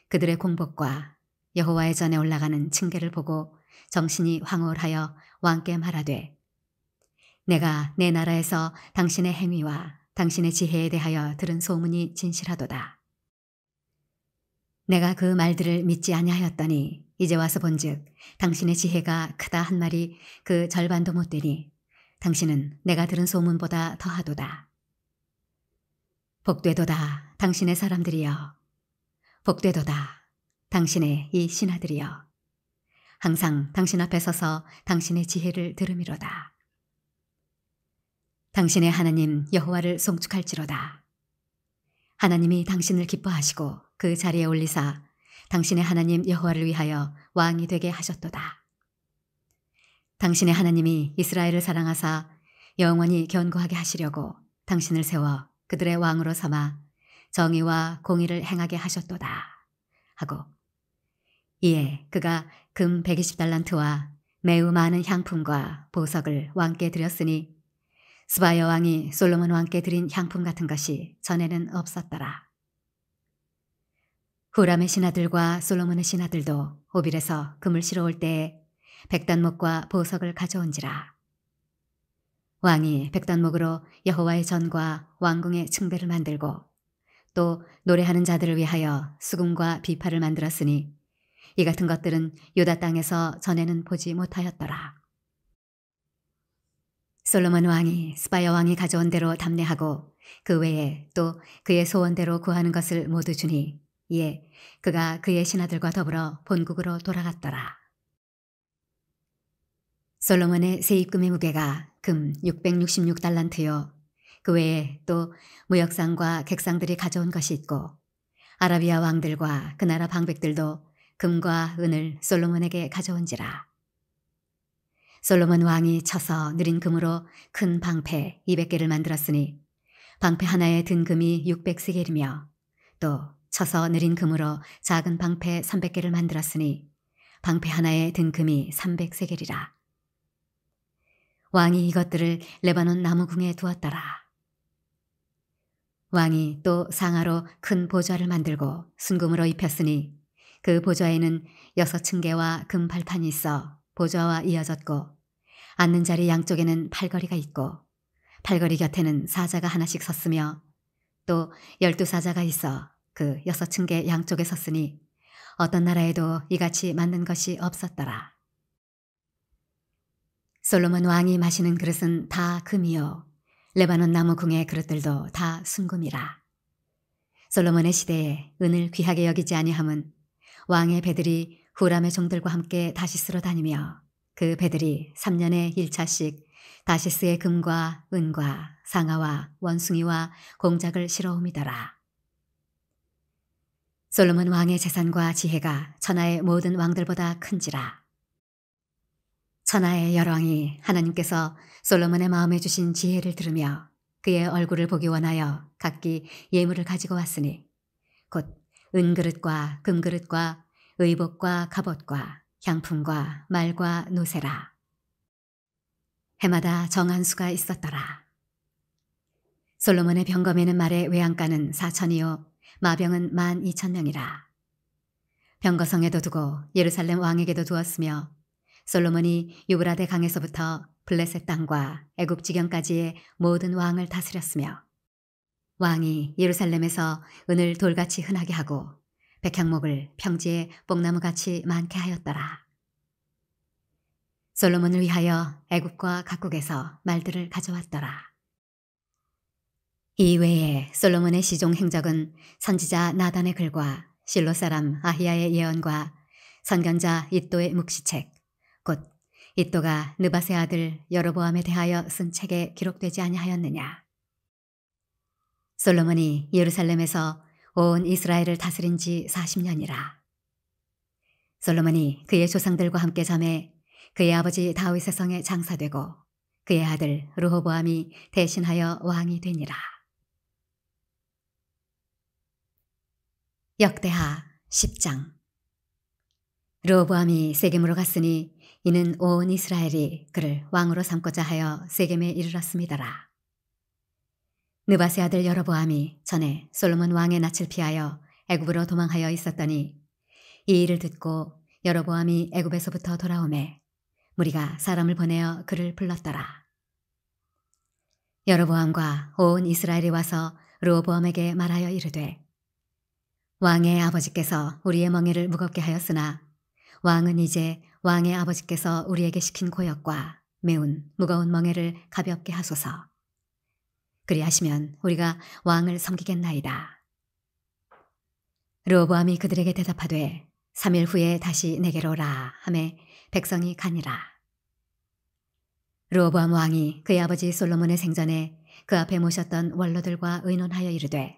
그들의 공복과 여호와의 전에 올라가는 층계를 보고 정신이 황홀하여 왕께 말하되 내가 내 나라에서 당신의 행위와 당신의 지혜에 대하여 들은 소문이 진실하도다. 내가 그 말들을 믿지 아니하였더니 이제 와서 본즉 당신의 지혜가 크다 한 말이 그 절반도 못 되니 당신은 내가 들은 소문보다 더하도다. 복되도다 당신의 사람들이여. 복되도다 당신의 이 신하들이여. 항상 당신 앞에 서서 당신의 지혜를 들음이로다. 당신의 하나님 여호와를 송축할지로다. 하나님이 당신을 기뻐하시고 그 자리에 올리사 당신의 하나님 여호와를 위하여 왕이 되게 하셨도다. 당신의 하나님이 이스라엘을 사랑하사 영원히 견고하게 하시려고 당신을 세워 그들의 왕으로 삼아 정의와 공의를 행하게 하셨도다 하고 이에 그가 금 120달란트와 매우 많은 향품과 보석을 왕께 드렸으니 스바 여왕이 솔로몬 왕께 드린 향품 같은 것이 전에는 없었더라. 후람의 신하들과 솔로몬의 신하들도 오빌에서 금을 실어올 때에 백단목과 보석을 가져온지라. 왕이 백단목으로 여호와의 전과 왕궁의 층배를 만들고 또 노래하는 자들을 위하여 수금과 비파를 만들었으니 이 같은 것들은 유다 땅에서 전에는 보지 못하였더라. 솔로몬 왕이 스바야 왕이 가져온 대로 담례하고 그 외에 또 그의 소원대로 구하는 것을 모두 주니 이에 그가 그의 신하들과 더불어 본국으로 돌아갔더라. 솔로몬의 세입금의 무게가 금 666달란트요. 그 외에 또 무역상과 객상들이 가져온 것이 있고 아라비아 왕들과 그 나라 방백들도 금과 은을 솔로몬에게 가져온지라. 솔로몬 왕이 쳐서 느린 금으로 큰 방패 200개를 만들었으니 방패 하나에 든 금이 600세겔이며 또 쳐서 느린 금으로 작은 방패 300개를 만들었으니 방패 하나에 든 금이 300세겔이라. 왕이 이것들을 레바논 나무궁에 두었더라. 왕이 또 상하로 큰 보좌를 만들고 순금으로 입혔으니 그 보좌에는 6층계와 금 발판이 있어 보좌와 이어졌고 앉는 자리 양쪽에는 팔걸이가 있고 팔걸이 곁에는 사자가 하나씩 섰으며 또 12사자가 있어 그 6층계 양쪽에 섰으니 어떤 나라에도 이같이 만든 것이 없었더라. 솔로몬 왕이 마시는 그릇은 다 금이요 레바논 나무 궁의 그릇들도 다 순금이라. 솔로몬의 시대에 은을 귀하게 여기지 아니함은 왕의 배들이 후람의 종들과 함께 다시스로 다니며 그 배들이 3년에 1차씩 다시스의 금과 은과 상아와 원숭이와 공작을 실어오미더라. 솔로몬 왕의 재산과 지혜가 천하의 모든 왕들보다 큰지라. 천하의 열왕이 하나님께서 솔로몬의 마음에 주신 지혜를 들으며 그의 얼굴을 보기 원하여 각기 예물을 가지고 왔으니 곧 은그릇과 금그릇과 의복과 갑옷과 향품과 말과 노새라. 해마다 정한 수가 있었더라. 솔로몬의 병검에는 말의 외양간은 4천이요 마병은 12,000명이라. 병거성에도 두고 예루살렘 왕에게도 두었으며 솔로몬이 유브라데 강에서부터 블레셋 땅과 애굽 지경까지의 모든 왕을 다스렸으며 왕이 예루살렘에서 은을 돌같이 흔하게 하고 백향목을 평지에 뽕나무같이 많게 하였더라. 솔로몬을 위하여 애굽과 각국에서 말들을 가져왔더라. 이외에 솔로몬의 시종 행적은 선지자 나단의 글과 실로 사람 아히야의 예언과 선견자 id도의 묵시책 곧 id도가 느밧의 아들 여로보암에 대하여 쓴 책에 기록되지 아니하였느냐. 솔로몬이 예루살렘에서 온 이스라엘을 다스린 지 40년이라. 솔로몬이 그의 조상들과 함께 잠에 그의 아버지 다윗의 성에 장사되고 그의 아들 르호보암이 대신하여 왕이 되니라. 역대하 10장. 르호보암이 세겜으로 갔으니 이는 온 이스라엘이 그를 왕으로 삼고자 하여 세겜에 이르렀음이더라. 느밧의 아들 여로보암이 전에 솔로몬 왕의 낯을 피하여 애굽으로 도망하여 있었더니 이 일을 듣고 여로보암이 애굽에서부터 돌아오매 무리가 사람을 보내어 그를 불렀더라. 여로보암과 온 이스라엘이 와서 르호보암에게 말하여 이르되 왕의 아버지께서 우리의 멍에를 무겁게 하였으나 왕은 이제 왕의 아버지께서 우리에게 시킨 고역과 매운 무거운 멍에를 가볍게 하소서. 그리하시면 우리가 왕을 섬기겠나이다. 르호보암이 그들에게 대답하되 3일 후에 다시 내게로 오라 하매 백성이 가니라. 르호보암 왕이 그의 아버지 솔로몬의 생전에 그 앞에 모셨던 원로들과 의논하여 이르되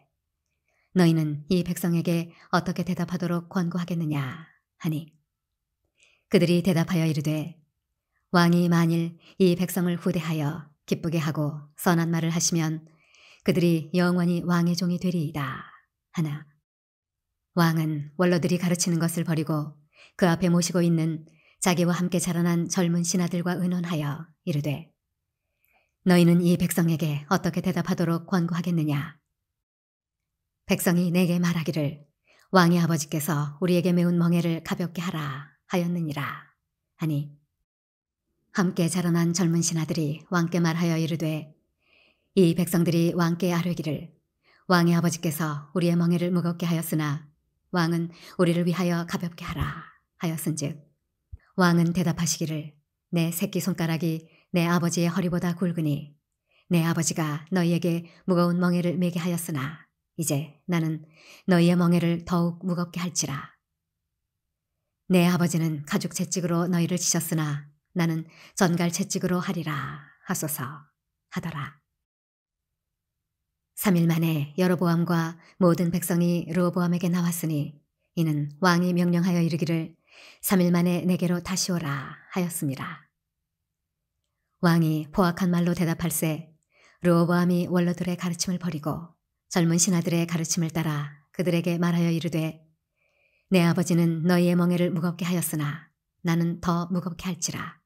너희는 이 백성에게 어떻게 대답하도록 권고하겠느냐 하니 그들이 대답하여 이르되 왕이 만일 이 백성을 후대하여 기쁘게 하고 선한 말을 하시면 그들이 영원히 왕의 종이 되리이다 하나 왕은 원로들이 가르치는 것을 버리고 그 앞에 모시고 있는 자기와 함께 자라난 젊은 신하들과 의논하여 이르되 너희는 이 백성에게 어떻게 대답하도록 권고하겠느냐. 백성이 내게 말하기를 왕의 아버지께서 우리에게 매운 멍에를 가볍게 하라 하였느니라 하니 함께 자라난 젊은 신하들이 왕께 말하여 이르되 이 백성들이 왕께 아뢰기를 왕의 아버지께서 우리의 멍에를 무겁게 하였으나 왕은 우리를 위하여 가볍게 하라 하였은즉 왕은 대답하시기를 내 새끼손가락이 내 아버지의 허리보다 굵으니 내 아버지가 너희에게 무거운 멍에를 메게 하였으나 이제 나는 너희의 멍에를 더욱 무겁게 할지라. 내 아버지는 가죽 채찍으로 너희를 치셨으나 나는 전갈 채찍으로 하리라 하소서 하더라. 3일 만에 여로보암과 모든 백성이 르호보암에게 나왔으니 이는 왕이 명령하여 이르기를 3일 만에 내게로 다시 오라 하였습니다. 왕이 포악한 말로 대답할세 르호보암이 원로들의 가르침을 버리고 젊은 신하들의 가르침을 따라 그들에게 말하여 이르되 내 아버지는 너희의 멍에를 무겁게 하였으나 나는 더 무겁게 할지라.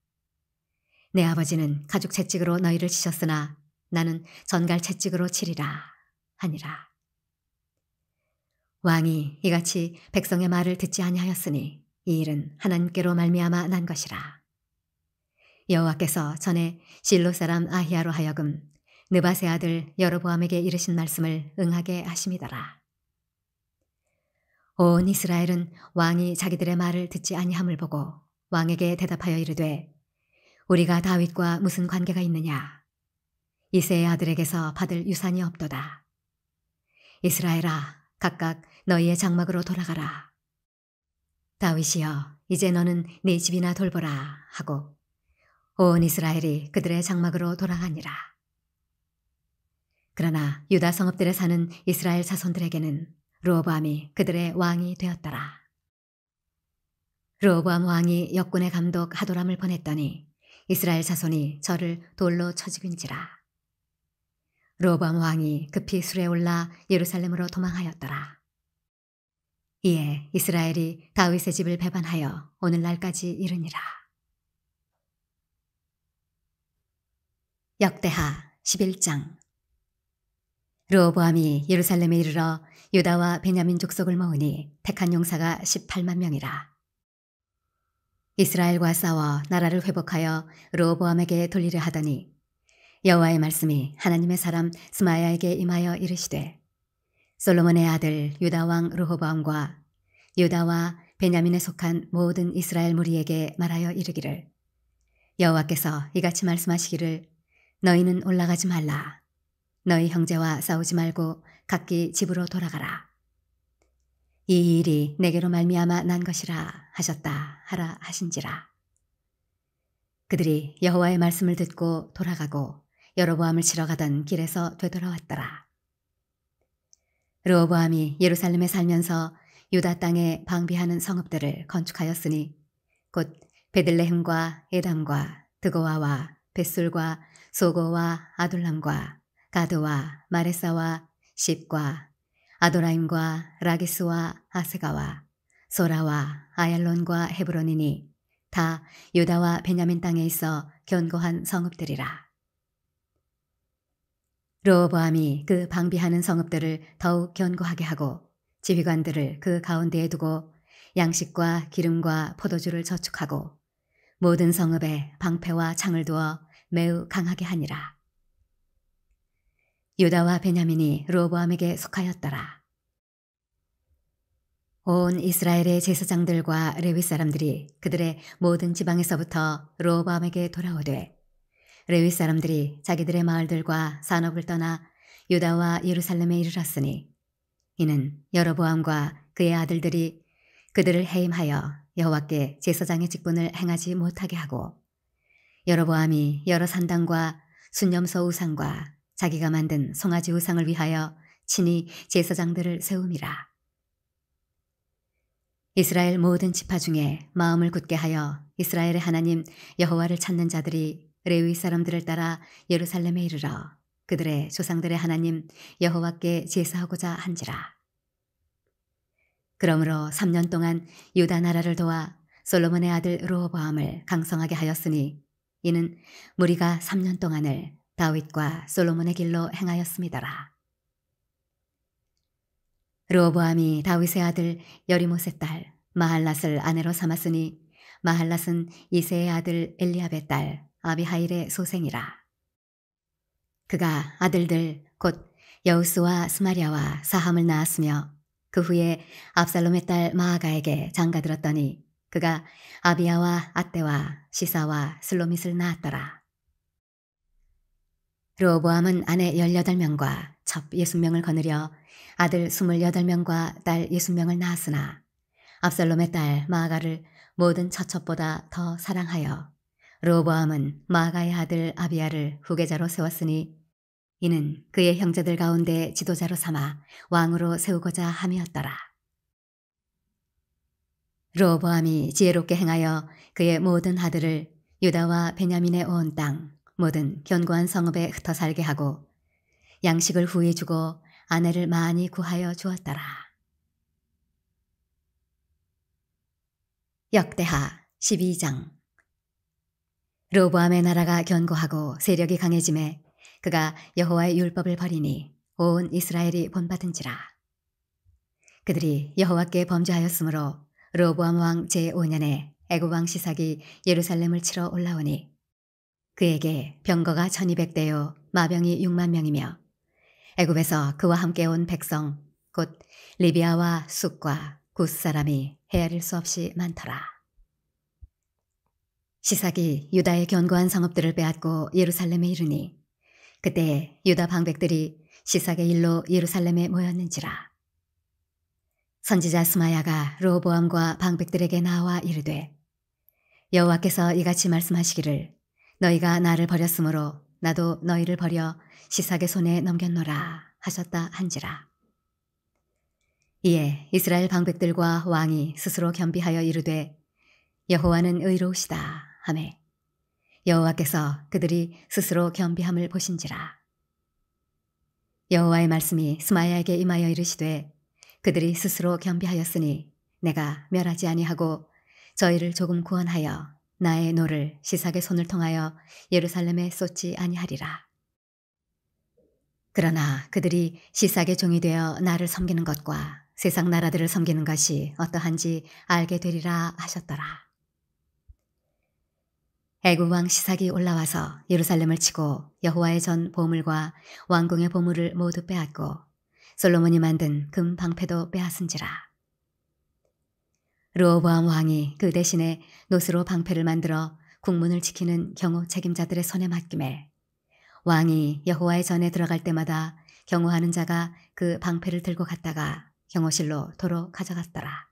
내 아버지는 가죽 채찍으로 너희를 치셨으나 나는 전갈 채찍으로 치리라 하니라. 왕이 이같이 백성의 말을 듣지 아니하였으니 이 일은 하나님께로 말미암아 난 것이라. 여호와께서 전에 실로 사람 아히야로 하여금 느밧의 아들 여로보암에게 이르신 말씀을 응하게 하심이더라. 온 이스라엘은 왕이 자기들의 말을 듣지 아니함을 보고 왕에게 대답하여 이르되 우리가 다윗과 무슨 관계가 있느냐? 이새의 아들에게서 받을 유산이 없도다. 이스라엘아 각각 너희의 장막으로 돌아가라. 다윗이여 이제 너는 네 집이나 돌보라 하고 온 이스라엘이 그들의 장막으로 돌아가니라. 그러나 유다 성읍들에 사는 이스라엘 자손들에게는 르호보암이 그들의 왕이 되었더라. 르호보암 왕이 역군의 감독 하도람을 보냈더니 이스라엘 자손이 저를 돌로 쳐 죽인지라. 르호보암 왕이 급히 술에 올라 예루살렘으로 도망하였더라. 이에 이스라엘이 다윗의 집을 배반하여 오늘날까지 이르니라. 역대하 11장. 르호보암이 예루살렘에 이르러 유다와 베냐민 족속을 모으니 택한 용사가 18만 명이라. 이스라엘과 싸워 나라를 회복하여 르호보암에게 돌리려 하더니 여호와의 말씀이 하나님의 사람 스마야에게 임하여 이르시되 솔로몬의 아들 유다 왕 르호보암과 유다와 베냐민에 속한 모든 이스라엘 무리에게 말하여 이르기를 여호와께서 이같이 말씀하시기를 너희는 올라가지 말라. 너희 형제와 싸우지 말고 각기 집으로 돌아가라. 이 일이 내게로 말미암아 난 것이라 하셨다 하라 하신지라. 그들이 여호와의 말씀을 듣고 돌아가고 여로보암을 치러 가던 길에서 되돌아왔더라. 르호보암이 예루살렘에 살면서 유다 땅에 방비하는 성읍들을 건축하였으니 곧 베들레헴과 에담과 드고아와 벳술과 소고와 아둘람과 가드와 마레사와 십과 아도라임과 라기스와 아세가와 소라와 아얄론과 헤브론이니 다 유다와 베냐민 땅에 있어 견고한 성읍들이라. 르호보암이 그 방비하는 성읍들을 더욱 견고하게 하고 지휘관들을 그 가운데에 두고 양식과 기름과 포도주를 저축하고 모든 성읍에 방패와 창을 두어 매우 강하게 하니라. 유다와 베냐민이 르호보암에게 속하였더라. 온 이스라엘의 제사장들과 레위 사람들이 그들의 모든 지방에서부터 르호보암에게 돌아오되 레위 사람들이 자기들의 마을들과 산업을 떠나 유다와 예루살렘에 이르렀으니 이는 여로보암과 그의 아들들이 그들을 해임하여 여호와께 제사장의 직분을 행하지 못하게 하고 여로보암이 여러 산당과 순념소 우상과 자기가 만든 송아지 우상을 위하여 친히 제사장들을 세움이라. 이스라엘 모든 지파 중에 마음을 굳게 하여 이스라엘의 하나님 여호와를 찾는 자들이 레위 사람들을 따라 예루살렘에 이르러 그들의 조상들의 하나님 여호와께 제사하고자 한지라. 그러므로 3년 동안 유다 나라를 도와 솔로몬의 아들 르호보암을 강성하게 하였으니 이는 무리가 3년 동안을 다윗과 솔로몬의 길로 행하였음이더라. 르호보암이 다윗의 아들 여리못의 딸 마할랏을 아내로 삼았으니 마할랏은 이새의 아들 엘리압의 딸 아비하일의 소생이라. 그가 아들들 곧 여우스와 스마랴와 사함을 낳았으며 그 후에 압살롬의 딸 마아가에게 장가들었더니 그가 아비야와 앗대와 시사와 슬로밋을 낳았더라. 르호보암은 아내 18명과 첩 60명을 거느려 아들 28명과 딸 60명을 낳았으나 압살롬의 딸 마아가를 모든 처첩보다 더 사랑하여 르호보암은 마아가의 아들 아비야를 후계자로 세웠으니 이는 그의 형제들 가운데 지도자로 삼아 왕으로 세우고자 함이었더라. 르호보암이 지혜롭게 행하여 그의 모든 아들을 유다와 베냐민의 온 땅 모든 견고한 성읍에 흩어 살게 하고 양식을 후히 주고 아내를 많이 구하여 주었더라. 역대하 12장. 르호보암의 나라가 견고하고 세력이 강해짐에 그가 여호와의 율법을 버리니 온 이스라엘이 본받은지라. 그들이 여호와께 범죄하였으므로 르호보암 왕 제5년에 애굽 왕 시삭이 예루살렘을 치러 올라오니 그에게 병거가 1200대요 마병이 6만 명이며 애굽에서 그와 함께 온 백성 곧 리비아와 숫과 굿 사람이 헤아릴 수 없이 많더라. 시삭이 유다의 견고한 성읍들을 빼앗고 예루살렘에 이르니 그때 유다 방백들이 시삭의 일로 예루살렘에 모였는지라. 선지자 스마야가 르호보암과 방백들에게 나와 이르되 여호와께서 이같이 말씀하시기를 너희가 나를 버렸으므로 나도 너희를 버려 시삭의 손에 넘겼노라 하셨다 한지라. 이에 이스라엘 방백들과 왕이 스스로 겸비하여 이르되 여호와는 의로우시다 하매 여호와께서 그들이 스스로 겸비함을 보신지라. 여호와의 말씀이 스마야에게 임하여 이르시되 그들이 스스로 겸비하였으니 내가 멸하지 아니하고 저희를 조금 구원하여 나의 노를 시삭의 손을 통하여 예루살렘에 쏟지 아니하리라. 그러나 그들이 시삭의 종이 되어 나를 섬기는 것과 세상 나라들을 섬기는 것이 어떠한지 알게 되리라 하셨더라. 애굽 왕 시삭이 올라와서 예루살렘을 치고 여호와의 전 보물과 왕궁의 보물을 모두 빼앗고 솔로몬이 만든 금 방패도 빼앗은지라. 르호보암 왕이 그 대신에 노스로 방패를 만들어 국문을 지키는 경호 책임자들의 손에 맡김에 왕이 여호와의 전에 들어갈 때마다 경호하는 자가 그 방패를 들고 갔다가 경호실로 도로 가져갔더라.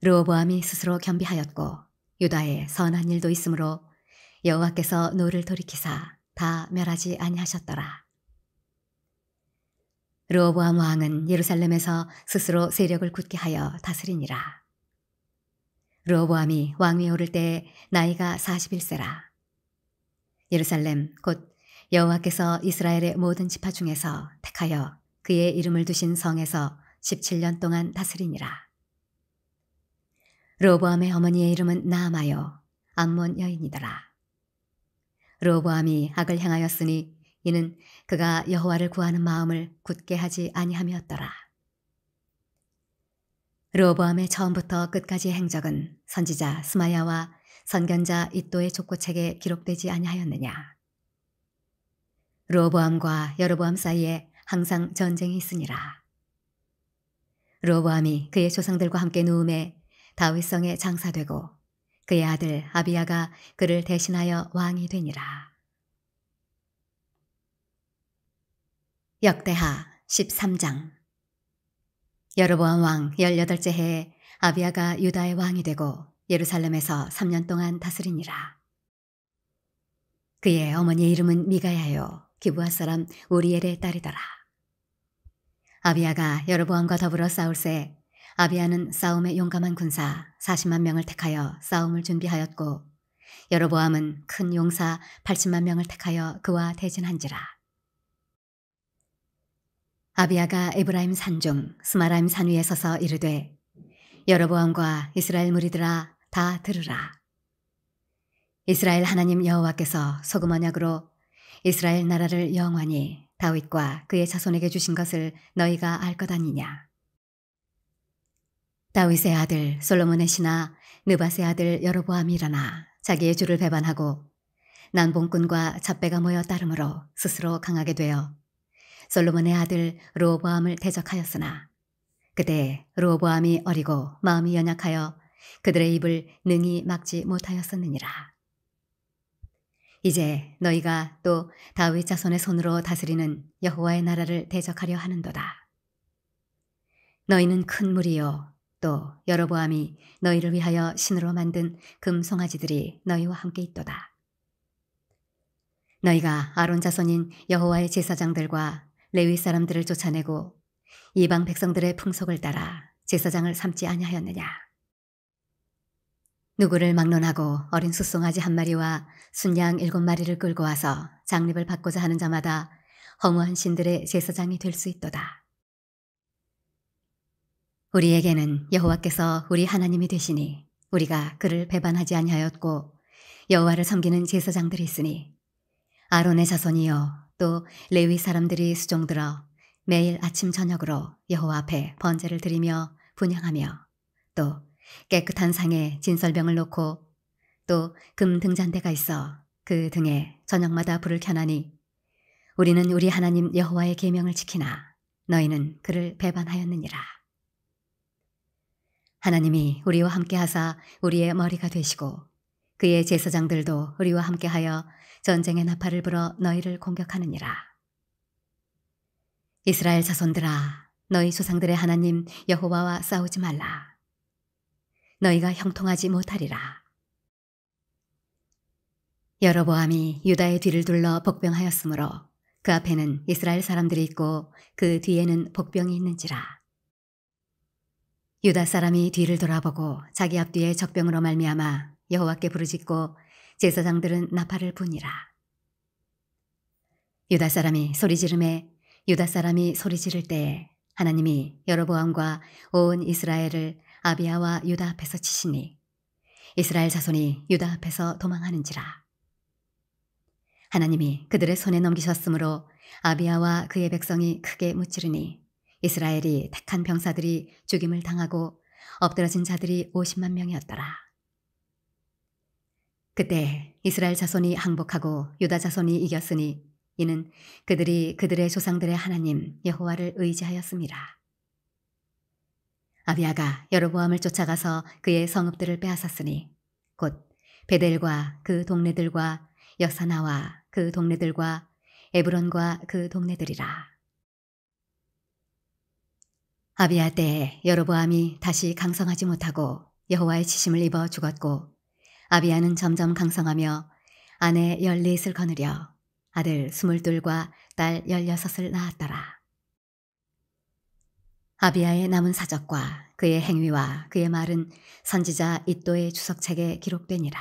르호보암이 스스로 겸비하였고 유다에 선한 일도 있으므로 여호와께서 노를 돌이키사 다 멸하지 아니하셨더라. 르호보암 왕은 예루살렘에서 스스로 세력을 굳게 하여 다스리니라. 르호보암이 왕위에 오를 때에 나이가 41세라. 예루살렘 곧 여호와께서 이스라엘의 모든 지파 중에서 택하여 그의 이름을 두신 성에서 17년 동안 다스리니라. 르호보암의 어머니의 이름은 나아마요 암몬 여인이더라. 르호보암이 악을 행하였으니 이는 그가 여호와를 구하는 마음을 굳게 하지 아니함이었더라. 르호보암의 처음부터 끝까지의 행적은 선지자 스마야와 선견자 id도의 족고책에 기록되지 아니하였느냐. 르호보암과 여로보암 사이에 항상 전쟁이 있으니라. 르호보암이 그의 조상들과 함께 누움에 다윗성에 장사되고 그의 아들 아비야가 그를 대신하여 왕이 되니라. 역대하 13장. 여로보암 왕 18째 해에 아비야가 유다의 왕이 되고 예루살렘에서 3년 동안 다스리니라. 그의 어머니의 이름은 미가야요 기브아 사람 우리엘의 딸이더라. 아비야가 여로보암과 더불어 싸울새 아비야는 싸움에 용감한 군사 40만 명을 택하여 싸움을 준비하였고 여로보암은 큰 용사 80만 명을 택하여 그와 대진한지라. 아비야가 에브라임 산중 스마라임 산 위에 서서 이르되 여로보암과 이스라엘 무리들아 다 들으라. 이스라엘 하나님 여호와께서 소금 언약으로 이스라엘 나라를 영원히 다윗과 그의 자손에게 주신 것을 너희가 알 것 아니냐. 다윗의 아들 솔로몬의 신하 느밧의 아들 여로보암이 일어나 자기의 주를 배반하고 난봉꾼과 잡배가 모여 따름으로 스스로 강하게 되어 솔로몬의 아들 르호보암을 대적하였으나 그때 르호보암이 어리고 마음이 연약하여 그들의 입을 능히 막지 못하였었느니라. 이제 너희가 또 다윗 자손의 손으로 다스리는 여호와의 나라를 대적하려 하는도다. 너희는 큰 무리요 또 여로보암이 너희를 위하여 신으로 만든 금송아지들이 너희와 함께 있도다. 너희가 아론 자손인 여호와의 제사장들과 레위 사람들을 쫓아내고 이방 백성들의 풍속을 따라 제사장을 삼지 아니하였느냐. 누구를 막론하고 어린 숫송아지 한 마리와 순양 7마리를 끌고 와서 장립을 받고자 하는 자마다 허무한 신들의 제사장이 될 수 있도다. 우리에게는 여호와께서 우리 하나님이 되시니 우리가 그를 배반하지 아니하였고 여호와를 섬기는 제사장들이 있으니 아론의 자손이요 또 레위 사람들이 수종들어 매일 아침 저녁으로 여호와 앞에 번제를 드리며 분향하며 또 깨끗한 상에 진설병을 놓고 또 금 등잔대가 있어 그 등에 저녁마다 불을 켜나니 우리는 우리 하나님 여호와의 계명을 지키나 너희는 그를 배반하였느니라. 하나님이 우리와 함께하사 우리의 머리가 되시고 그의 제사장들도 우리와 함께하여 전쟁의 나팔을 불어 너희를 공격하느니라. 이스라엘 자손들아 너희 조상들의 하나님 여호와와 싸우지 말라. 너희가 형통하지 못하리라. 여로보암이 유다의 뒤를 둘러 복병하였으므로 그 앞에는 이스라엘 사람들이 있고 그 뒤에는 복병이 있는지라. 유다 사람이 뒤를 돌아보고 자기 앞뒤에 적병으로 말미암아 여호와께 부르짖고 제사장들은 나팔을 부니라. 유다 사람이 소리 지르매 유다 사람이 소리 지를 때에 하나님이 여로보암과 온 이스라엘을 아비야와 유다 앞에서 치시니 이스라엘 자손이 유다 앞에서 도망하는지라. 하나님이 그들의 손에 넘기셨으므로 아비야와 그의 백성이 크게 무찌르니 이스라엘이 택한 병사들이 죽임을 당하고 엎드러진 자들이 50만 명이었더라. 그때 이스라엘 자손이 항복하고 유다 자손이 이겼으니 이는 그들이 그들의 조상들의 하나님 여호와를 의지하였습니다. 아비야가 여로보암을 쫓아가서 그의 성읍들을 빼앗았으니 곧 베델과 그 동네들과 여사나와 그 동네들과 에브론과 그 동네들이라. 아비야 때에 여로보암이 다시 강성하지 못하고 여호와의 치심을 입어 죽었고 아비야는 점점 강성하며 아내 14을 거느려 아들 22과 딸 16을 낳았더라. 아비야의 남은 사적과 그의 행위와 그의 말은 선지자 iddo의 주석책에 기록되니라.